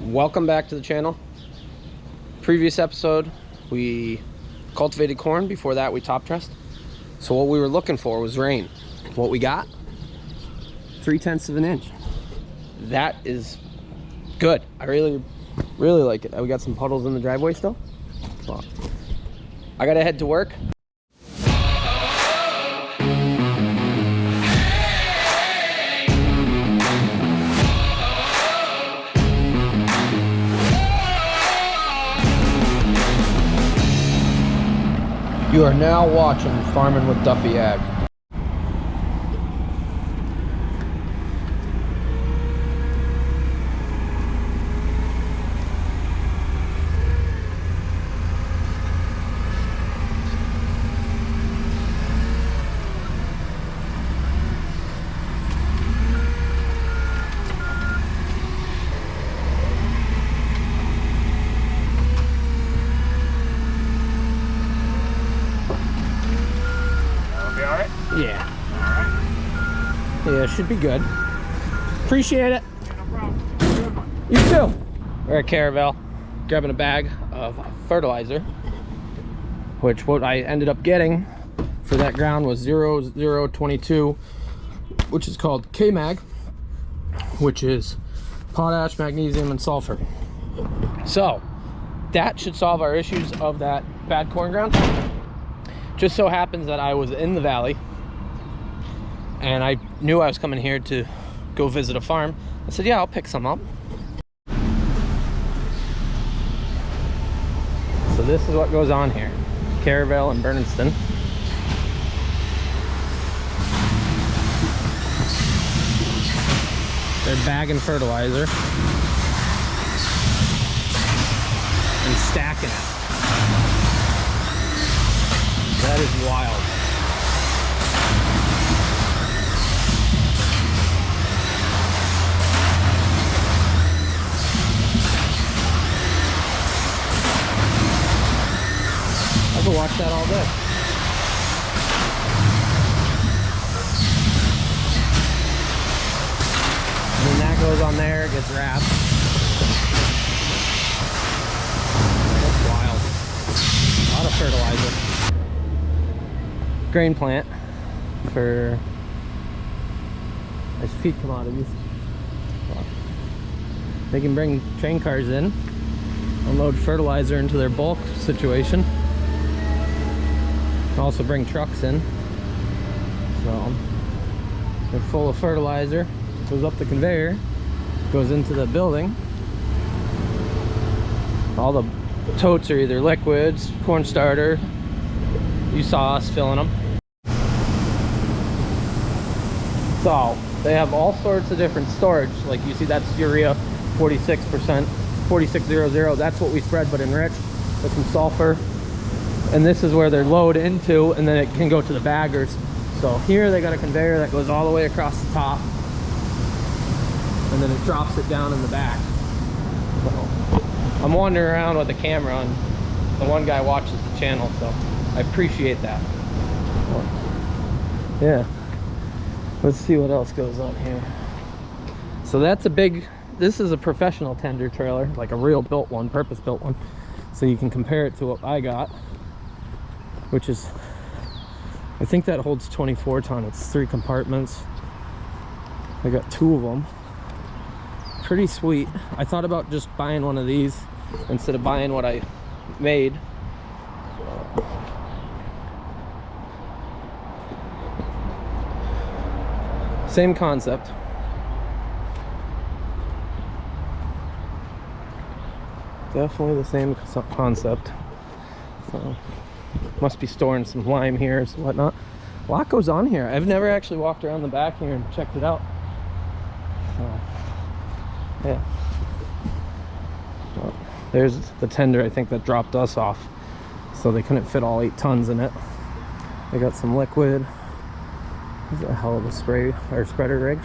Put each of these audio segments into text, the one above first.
Welcome back to the channel. Previous episode we cultivated corn. Before that we top dressed. So what we were looking for was rain. What we got, 3/10 of an inch. That is good. I really like it. We got some puddles in the driveway still, but I gotta head to work. You are now watching Farming with Duffy Ag. Yeah. Yeah, should be good. Appreciate it. No problem. You too. We're at Caravel, grabbing a bag of fertilizer, which what I ended up getting for that ground was 0022, which is called K-Mag, which is potash, magnesium, and sulfur. So that should solve our issues of that bad corn ground. Just so happens that I was in the valley and I knew I was coming here to go visit a farm. I said, yeah, I'll pick some up. So this is what goes on here. Caravel and Berniston. They're bagging fertilizer and stacking it. That is wild. I could watch that all day. And then that goes on there, it gets wrapped. That's wild. A lot of fertilizer. Grain plant for as feed commodities. They can bring train cars in, unload fertilizer into their bulk situation, and also bring trucks in. So they're full of fertilizer, goes up the conveyor, goes into the building. All the totes are either liquids, corn starter. You saw us filling them. So they have all sorts of different storage. Like you see, that's urea, 46%, 4600. That's what we spread, but enriched with some sulfur. And this is where they're loaded into, and then it can go to the baggers. So here they got a conveyor that goes all the way across the top, and then it drops it down in the back. So I'm wandering around with a camera, and the one guy watches the channel, so I appreciate that. Yeah, let's see what else goes on here. So that's a big, this is a professional tender trailer, like a real built one, purpose built one, so you can compare it to what I got, which is, I think that holds 24 ton. It's 3 compartments. I got 2 of them. Pretty sweet. I thought about just buying one of these instead of buying what I made. Same concept. Definitely the same concept. So must be storing some lime here and whatnot. A lot goes on here. I've never actually walked around the back here and checked it out. So yeah. Well, there's the tender, I think, that dropped us off, so they couldn't fit all 8 tons in it. They got some liquid. This is a hell of a spray or spreader rig.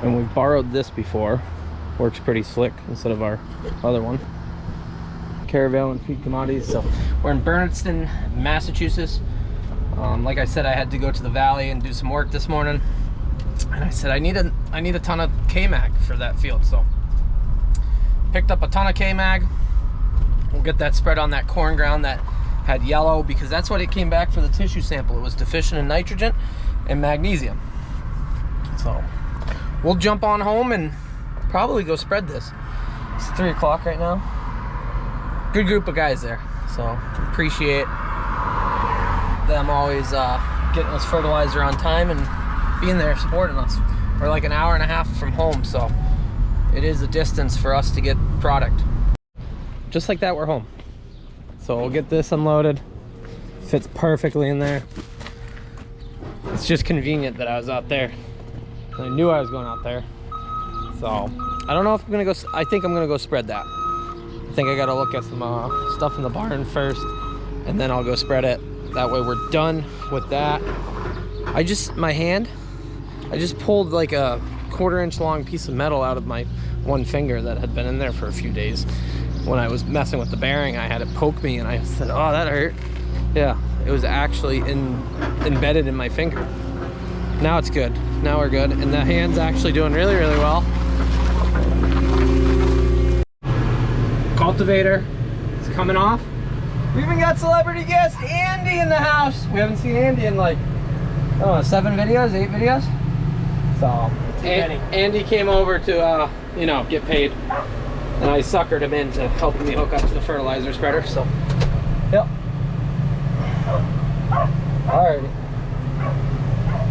And we've borrowed this before. Works pretty slick instead of our other one. Caravel and feed commodities. So we're in Berniston, Massachusetts. Like I said, I had to go to the valley and do some work this morning, and I said I need a ton of K-Mag for that field, so picked up a ton of K-Mag. We'll get that spread on that corn ground that had yellow, because that's what it came back for the tissue sample. It was deficient in nitrogen and magnesium. So we'll jump on home and probably go spread this. It's 3 o'clock right now. Good group of guys there, so appreciate them always getting us fertilizer on time and being there supporting us. We're like an hour and a half from home, so it is a distance for us to get product. Just like that, we're home. So we'll get this unloaded. Fits perfectly in there. It's just convenient that I was out there. I knew I was going out there. So I don't know if I'm gonna go, I think I'm gonna go spread that. I think I gotta look at some stuff in the barn first, and then I'll go spread it. That way we're done with that. I just pulled like a 1/4 inch long piece of metal out of my one finger that had been in there for a few days. When I was messing with the bearing, I had it poke me, and I said, oh, that hurt. Yeah, it was actually embedded in my finger. Now it's good. Now we're good. And the hand's actually doing really, really well. Cultivator is coming off. We even got celebrity guest Andy in the house. We haven't seen Andy in like, oh, 7 videos, 8 videos. So Andy came over to, you know, get paid. And I suckered him into helping me hook up to the fertilizer spreader, so. Yep. Alrighty.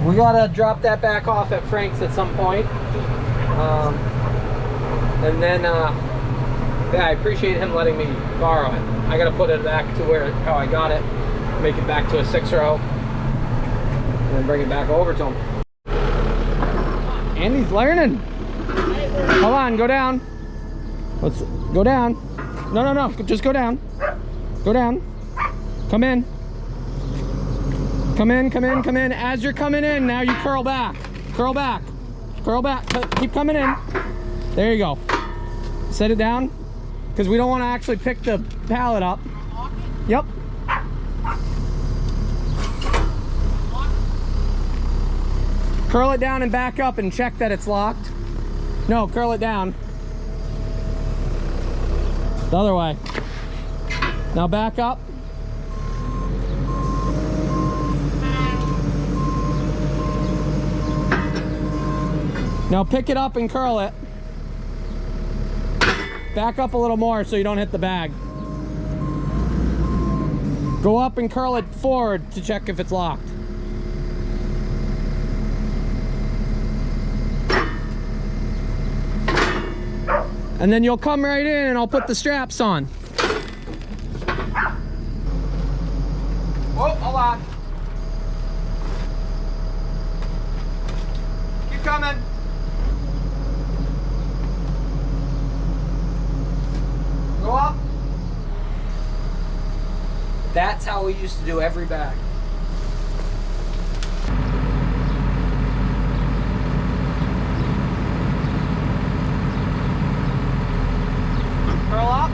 We gotta drop that back off at Frank's at some point. And then, yeah, I appreciate him letting me borrow it. I gotta put it back to how I got it, make it back to a 6-row, and then bring it back over to him. Andy's learning. Hold on, go down. Let's go down. No, just go down. Go down. Come in. Come in. As you're coming in, now you curl back. Curl back. Keep coming in. There you go. Set it down, because we don't want to actually pick the pallet up. Yep. Curl it down and back up and check that it's locked. No, curl it down. The other way. Now back up. Now pick it up and curl it. Back up a little more so you don't hit the bag. Go up and curl it forward to check if it's locked. And then you'll come right in and I'll put the straps on. Whoa, hold on. Keep coming. Go up. That's how we used to do every bag. Curl up.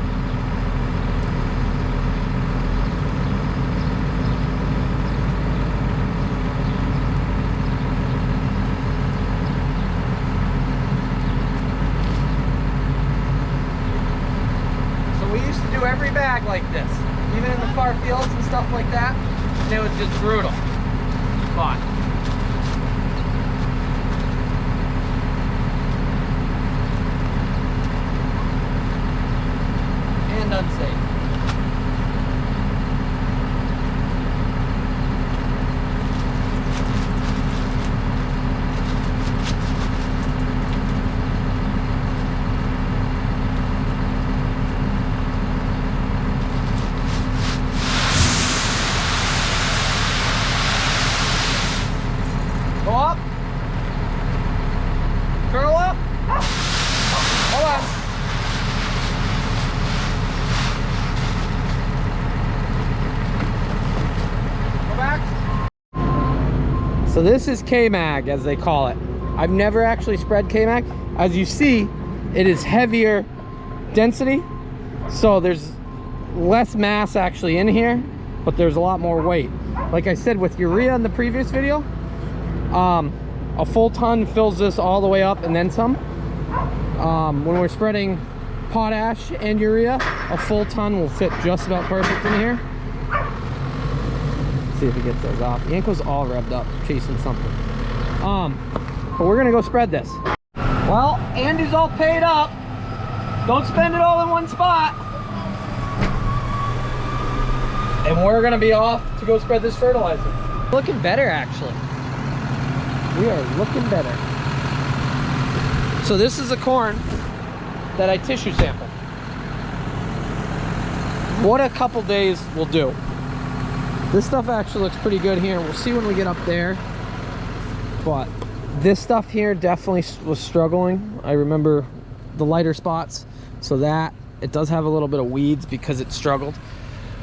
So we used to do every bag like this, even in the far fields and stuff like that, and it was just brutal. But and unsafe. Go up. Curl up. Hold on. Go back. So this is K-Mag, as they call it. I've never actually spread K-Mag. As you see, it is heavier density. So there's less mass actually in here, but there's a lot more weight. like I said with urea in the previous video, a full ton fills this all the way up and then some. When we're spreading potash and urea, a full ton will fit just about perfect in here. Let's see if he gets those off. Yanko's all revved up, chasing something. But we're gonna go spread this. Well, Andy's all paid up. Don't spend it all in one spot. And we're gonna be off to go spread this fertilizer. Looking better, actually. We are looking better. So this is a corn that I tissue sampled. What a couple days will do. This stuff actually looks pretty good here. We'll see when we get up there. But this stuff here definitely was struggling. I remember the lighter spots. So that, it does have a little bit of weeds because it struggled.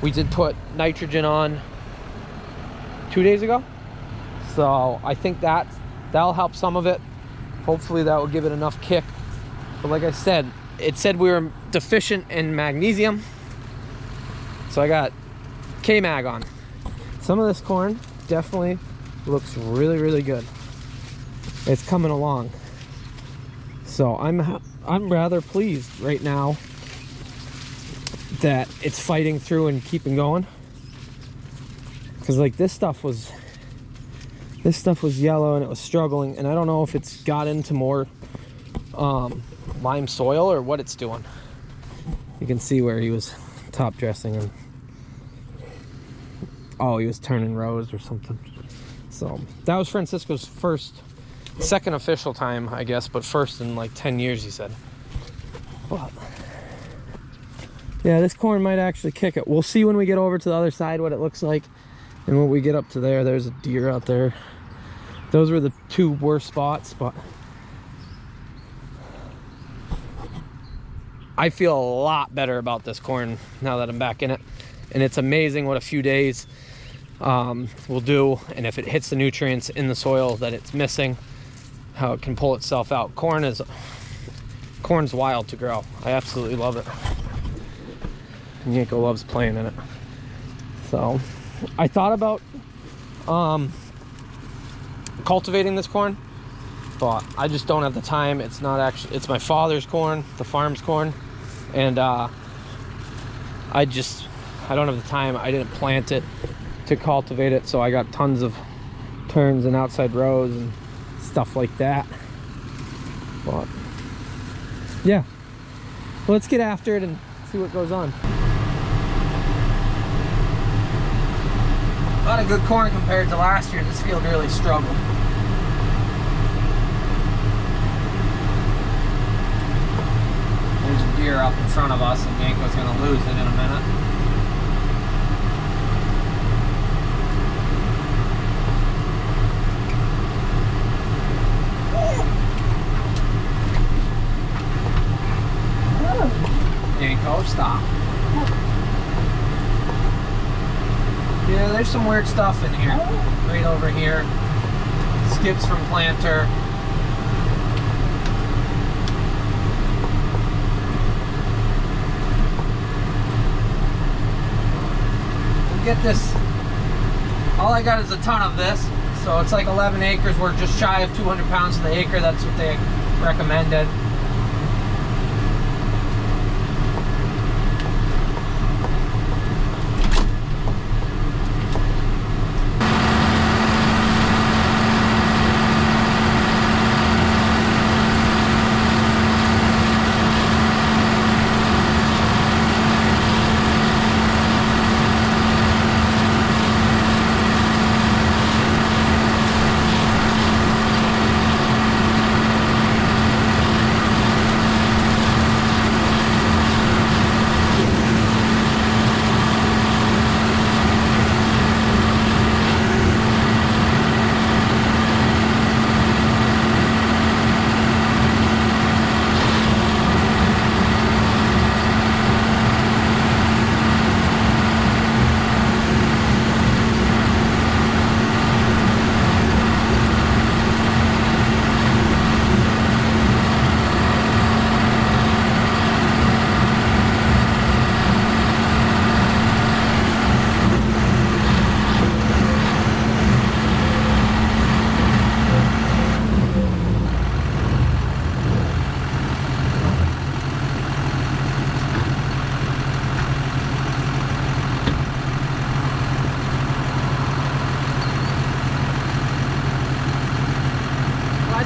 We did put nitrogen on 2 days ago. So I think that'll help some of it. Hopefully that will give it enough kick. But like I said, it said we were deficient in magnesium. So I got K-Mag on. Some of this corn definitely looks really, really good. It's coming along. So I'm rather pleased right now that it's fighting through and keeping going. Because like this stuff was yellow and it was struggling, and I don't know if it's got into more lime soil or what it's doing. You can see where he was top dressing and he was turning rows or something. So that was Francisco's second official time, I guess, but first in like 10 years, he said. But yeah, this corn might actually kick it. We'll see when we get over to the other side what it looks like. And when we get up to there, there's a deer out there. Those were the two worst spots, but I feel a lot better about this corn now that I'm back in it. And it's amazing what a few days will do, and if it hits the nutrients in the soil that it's missing, how it can pull itself out. Corn's wild to grow. I absolutely love it. And Yanko loves playing in it. So I thought about cultivating this corn, but I just don't have the time. It's not actually, it's my father's corn, the farm's corn, and I don't have the time. I didn't plant it to cultivate it, so I got tons of turns and outside rows and stuff like that. But yeah, well, let's get after it and see what goes on. A lot of good corn compared to last year. This field really struggled. There's a deer up in front of us, and Yanko's gonna lose it in a minute. Yanko, stop. Yeah, there's some weird stuff in here. Right over here. Skips from planter. We'll get this. All I got is a ton of this. So it's like 11 acres. We're just shy of 200 pounds to the acre. That's what they recommended.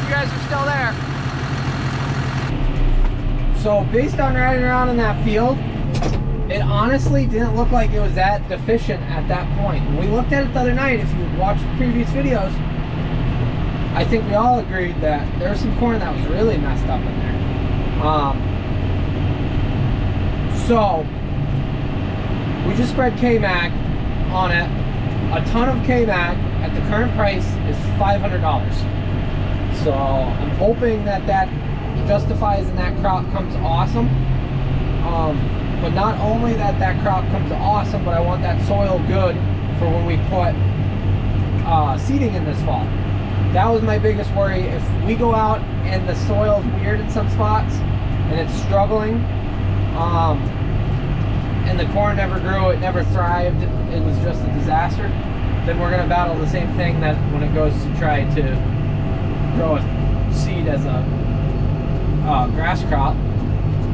if you guys are still there. So based on riding around in that field, it honestly didn't look like it was that deficient at that point. When we looked at it the other night, if you watched the previous videos, I think we all agreed that there was some corn that was really messed up in there. So we just spread K-Mag on it. A ton of K-Mag at the current price is $500. So I'm hoping that that justifies and that crop comes awesome. But not only that that crop comes awesome, but I want that soil good for when we put seeding in this fall. That was my biggest worry. If we go out and the soil's weird in some spots and it's struggling, and the corn never grew, it never thrived, it was just a disaster, then we're gonna battle the same thing that when it goes to try to grow a seed as a grass crop,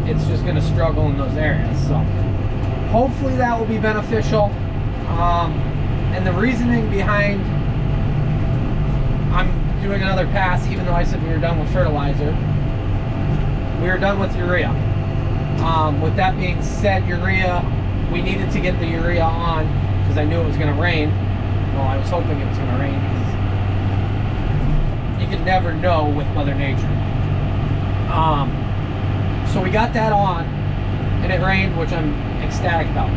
it's just gonna struggle in those areas. So hopefully that will be beneficial. And the reasoning behind I'm doing another pass, even though I said we were done with fertilizer, we were done with urea. With that being said, urea, we needed to get the urea on because I knew it was going to rain. Well, I was hoping it was going to rain because you can never know with Mother Nature. So we got that on and it rained, which I'm ecstatic about.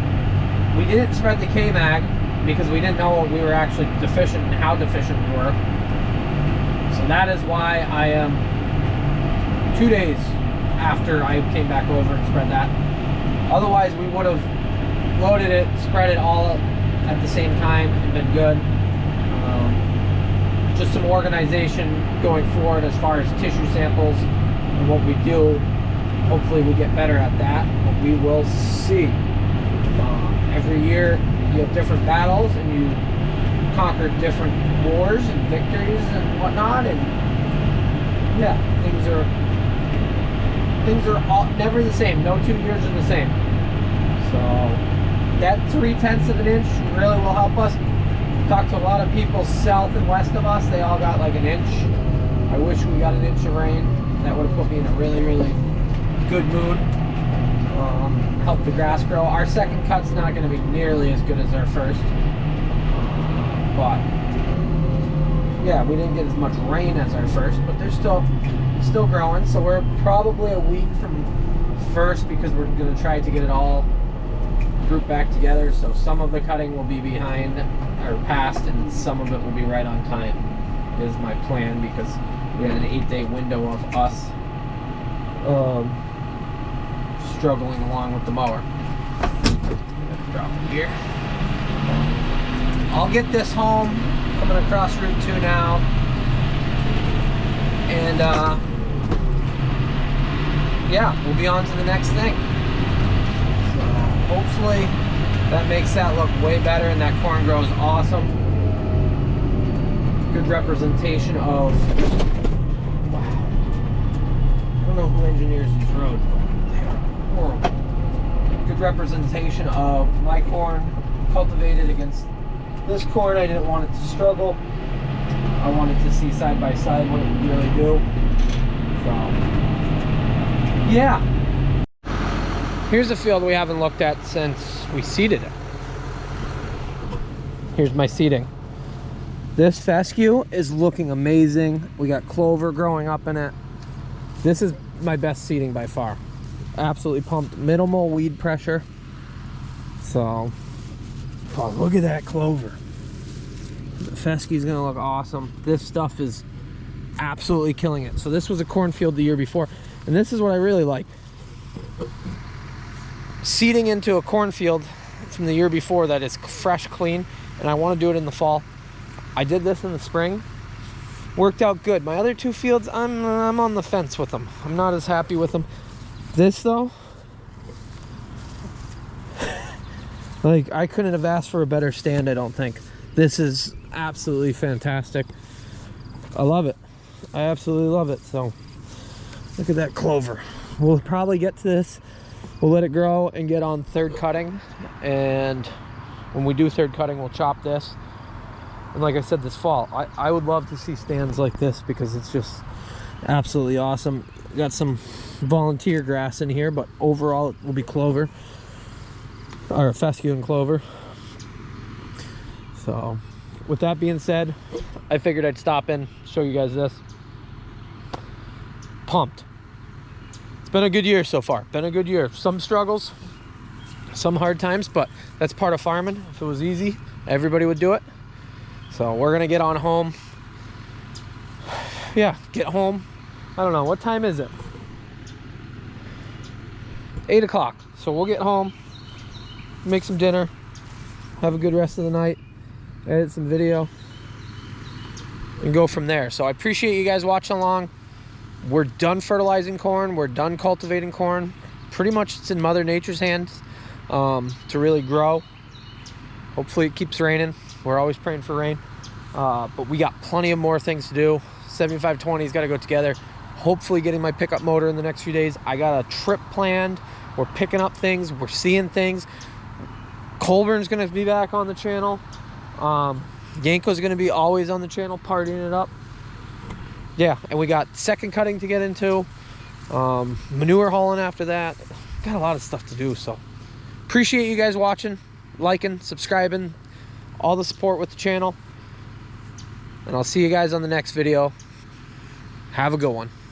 We didn't spread the K-Mag because we didn't know we were actually deficient and how deficient we were. So that is why I am 2 days after I came back over and spread that. Otherwise we would have loaded it, spread it all at the same time and been good. Just some organization going forward as far as tissue samples and what we do. Hopefully we get better at that, but we will see. Every year you have different battles and you conquer different wars and victories and whatnot, and yeah, things are all, never the same. No 2 years are the same. So that 3/10 of an inch really will help us. Talked to a lot of people south and west of us, they all got like an inch. I wish we got an inch of rain. That would have put me in a really, really good mood. Help the grass grow. Our second cut's not going to be nearly as good as our first, but yeah, we didn't get as much rain as our first, but they're still growing. So we're probably a week from first because we're going to try to get it all grouped back together. So some of the cutting will be behind or past, and some of it will be right on time. Is my plan, because we had an 8-day window of us struggling along with the mower. Drop it here. I'll get this home, coming across Route 2 now, and yeah, we'll be on to the next thing. So hopefully that makes that look way better and that corn grows awesome. Good representation of, wow, I don't know who engineers these roads, but they are horrible. Good representation of my corn cultivated against this corn. I didn't want it to struggle. I wanted to see side by side what it would really do. So yeah, here's a field we haven't looked at since we seeded it. Here's my seeding. This fescue is looking amazing. We got clover growing up in it. This is my best seeding by far. Absolutely pumped. Minimal weed pressure. So, oh, look at that clover. The fescue is gonna look awesome. This stuff is absolutely killing it. So this was a cornfield the year before, and this is what I really like. Seeding into a cornfield from the year before that is fresh, clean, and I want to do it in the fall. I did this in the spring. Worked out good. My other two fields, I'm on the fence with them. I'm not as happy with them. This though, like, I couldn't have asked for a better stand, I don't think. This is absolutely fantastic. I love it. I absolutely love it. So look at that clover. We'll probably get to this. We'll let it grow and get on third cutting, and when we do third cutting, we'll chop this And like I said, this fall, I would love to see stands like this because it's just absolutely awesome. Got some volunteer grass in here, but overall it will be clover, or fescue and clover. So with that being said, I figured I'd stop in, show you guys this. Pumped. It's been a good year so far. Been a good year. Some struggles, some hard times, but that's part of farming. If it was easy, everybody would do it. So we're gonna get on home. Yeah, get home. I don't know, what time is it? 8 o'clock. So we'll get home, make some dinner, have a good rest of the night, edit some video, and go from there. So I appreciate you guys watching along. We're done fertilizing corn. We're done cultivating corn. Pretty much it's in Mother Nature's hands to really grow. Hopefully it keeps raining. We're always praying for rain. But we got plenty of more things to do. 7520's got to go together. Hopefully getting my pickup motor in the next few days. I got a trip planned. We're picking up things. We're seeing things. Colburn's going to be back on the channel. Yanko's going to be always on the channel partying it up. Yeah, and we got second cutting to get into. Manure hauling after that. Got a lot of stuff to do, so appreciate you guys watching, liking, subscribing, all the support with the channel. And I'll see you guys on the next video. Have a good one.